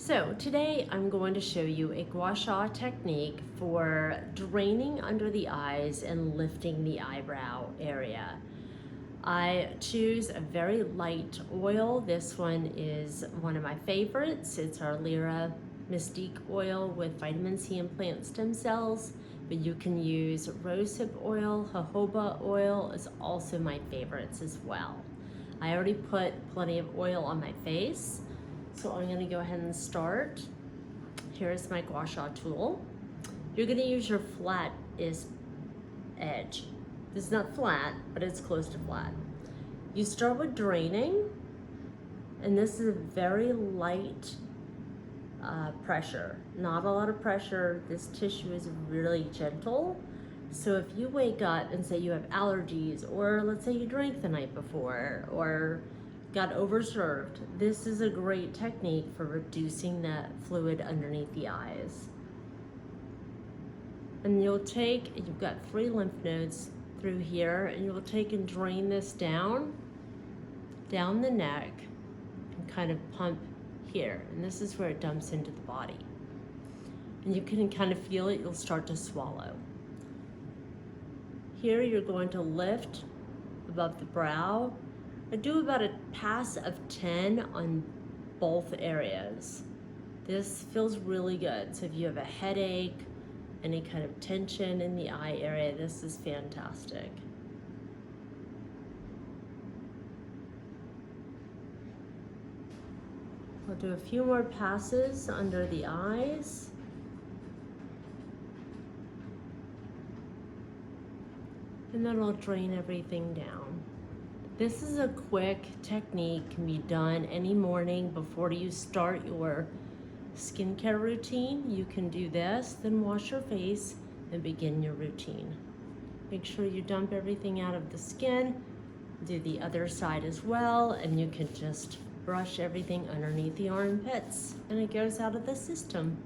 So today I'm going to show you a gua sha technique for draining under the eyes and lifting the eyebrow area. I choose a very light oil. This one is one of my favorites. It's our Lyra Mystique oil with vitamin C and plant stem cells, but you can use rosehip oil. Jojoba oil is also my favorites as well. I already put plenty of oil on my face, so I'm gonna go ahead and start. Here's my gua sha tool. You're gonna use your flattest edge. This is not flat, but it's close to flat. You start with draining, and this is a very light pressure. Not a lot of pressure. This tissue is really gentle. So if you wake up and say you have allergies, or let's say you drank the night before, or got overserved, this is a great technique for reducing that fluid underneath the eyes. And you've got 3 lymph nodes through here, and you'll take and drain this down the neck, and kind of pump here. And this is where it dumps into the body. And you can kind of feel it, you'll start to swallow. Here you're going to lift above the brow. I do about a pass of 10 on both areas. This feels really good. So if you have a headache, any kind of tension in the eye area, this is fantastic. I'll do a few more passes under the eyes. And then I'll drain everything down. This is a quick technique, can be done any morning before you start your skincare routine. You can do this, then wash your face and begin your routine. Make sure you dump everything out of the skin. Do the other side as well, and you can just brush everything underneath the armpits, and it goes out of the system.